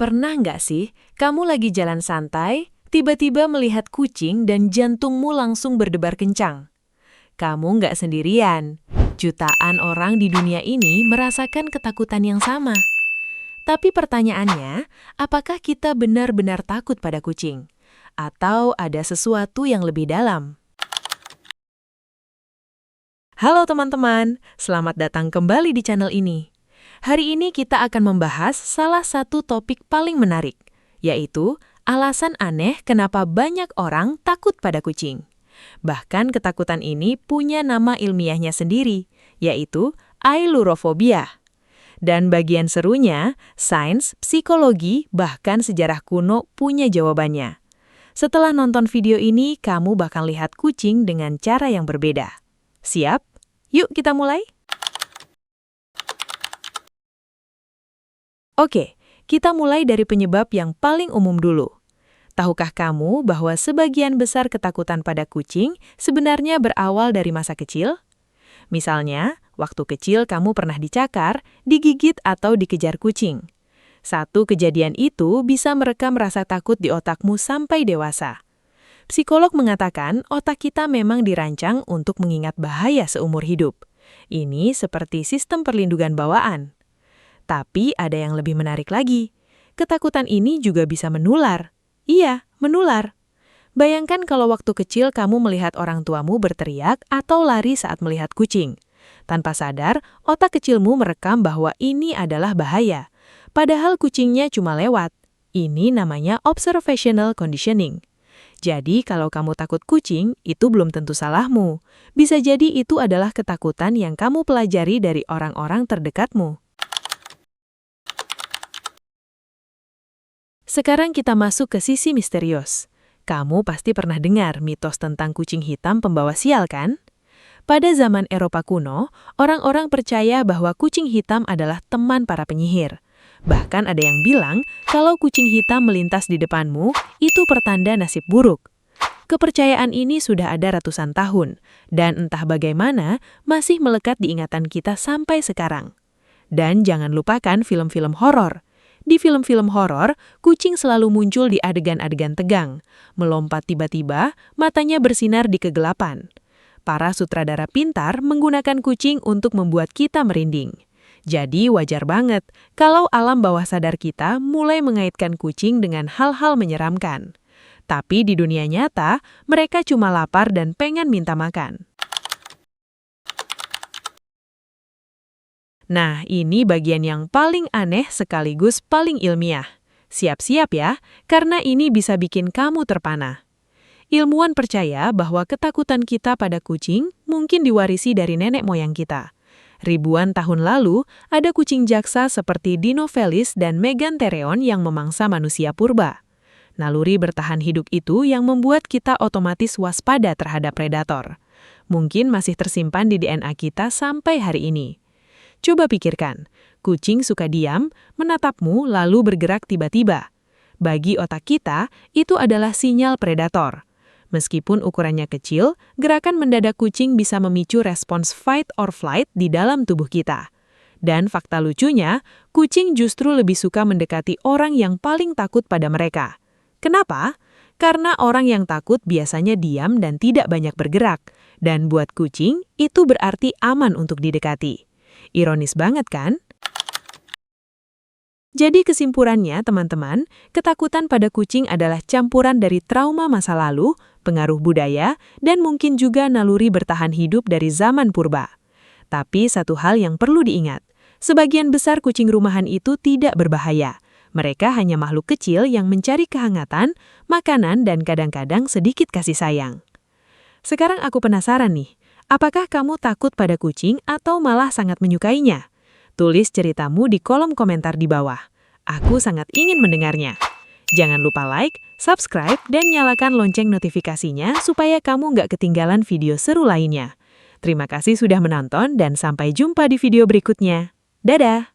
Pernah nggak sih, kamu lagi jalan santai, tiba-tiba melihat kucing dan jantungmu langsung berdebar kencang? Kamu nggak sendirian. Jutaan orang di dunia ini merasakan ketakutan yang sama. Tapi pertanyaannya, apakah kita benar-benar takut pada kucing? Atau ada sesuatu yang lebih dalam? Halo teman-teman, selamat datang kembali di channel ini. Hari ini kita akan membahas salah satu topik paling menarik, yaitu alasan aneh kenapa banyak orang takut pada kucing. Bahkan ketakutan ini punya nama ilmiahnya sendiri, yaitu ailurofobia. Dan bagian serunya, sains, psikologi, bahkan sejarah kuno punya jawabannya. Setelah nonton video ini, kamu bakal lihat kucing dengan cara yang berbeda. Siap? Yuk kita mulai! Oke, kita mulai dari penyebab yang paling umum dulu. Tahukah kamu bahwa sebagian besar ketakutan pada kucing sebenarnya berawal dari masa kecil? Misalnya, waktu kecil kamu pernah dicakar, digigit atau dikejar kucing. Satu kejadian itu bisa merekam rasa takut di otakmu sampai dewasa. Psikolog mengatakan otak kita memang dirancang untuk mengingat bahaya seumur hidup. Ini seperti sistem perlindungan bawaan. Tapi ada yang lebih menarik lagi. Ketakutan ini juga bisa menular. Iya, menular. Bayangkan kalau waktu kecil kamu melihat orang tuamu berteriak atau lari saat melihat kucing. Tanpa sadar, otak kecilmu merekam bahwa ini adalah bahaya. Padahal kucingnya cuma lewat. Ini namanya observational conditioning. Jadi kalau kamu takut kucing, itu belum tentu salahmu. Bisa jadi itu adalah ketakutan yang kamu pelajari dari orang-orang terdekatmu. Sekarang kita masuk ke sisi misterius. Kamu pasti pernah dengar mitos tentang kucing hitam pembawa sial, kan? Pada zaman Eropa kuno, orang-orang percaya bahwa kucing hitam adalah teman para penyihir. Bahkan ada yang bilang, kalau kucing hitam melintas di depanmu, itu pertanda nasib buruk. Kepercayaan ini sudah ada ratusan tahun, dan entah bagaimana masih melekat di ingatan kita sampai sekarang. Dan jangan lupakan film-film horor. Di film-film horor, kucing selalu muncul di adegan-adegan tegang. Melompat tiba-tiba, matanya bersinar di kegelapan. Para sutradara pintar menggunakan kucing untuk membuat kita merinding. Jadi wajar banget kalau alam bawah sadar kita mulai mengaitkan kucing dengan hal-hal menyeramkan. Tapi di dunia nyata, mereka cuma lapar dan pengen minta makan. Nah, ini bagian yang paling aneh sekaligus paling ilmiah. Siap-siap ya, karena ini bisa bikin kamu terpana. Ilmuwan percaya bahwa ketakutan kita pada kucing mungkin diwarisi dari nenek moyang kita. Ribuan tahun lalu, ada kucing jaksa seperti Dinophalis dan Megantereon yang memangsa manusia purba. Naluri bertahan hidup itu yang membuat kita otomatis waspada terhadap predator. Mungkin masih tersimpan di DNA kita sampai hari ini. Coba pikirkan, kucing suka diam, menatapmu lalu bergerak tiba-tiba. Bagi otak kita, itu adalah sinyal predator. Meskipun ukurannya kecil, gerakan mendadak kucing bisa memicu respons fight or flight di dalam tubuh kita. Dan fakta lucunya, kucing justru lebih suka mendekati orang yang paling takut pada mereka. Kenapa? Karena orang yang takut biasanya diam dan tidak banyak bergerak. Dan buat kucing, itu berarti aman untuk didekati. Ironis banget kan? Jadi kesimpulannya, teman-teman, ketakutan pada kucing adalah campuran dari trauma masa lalu, pengaruh budaya, dan mungkin juga naluri bertahan hidup dari zaman purba. Tapi satu hal yang perlu diingat, sebagian besar kucing rumahan itu tidak berbahaya. Mereka hanya makhluk kecil yang mencari kehangatan, makanan, dan kadang-kadang sedikit kasih sayang. Sekarang aku penasaran nih, apakah kamu takut pada kucing atau malah sangat menyukainya? Tulis ceritamu di kolom komentar di bawah. Aku sangat ingin mendengarnya. Jangan lupa like, subscribe, dan nyalakan lonceng notifikasinya supaya kamu nggak ketinggalan video seru lainnya. Terima kasih sudah menonton dan sampai jumpa di video berikutnya. Dadah!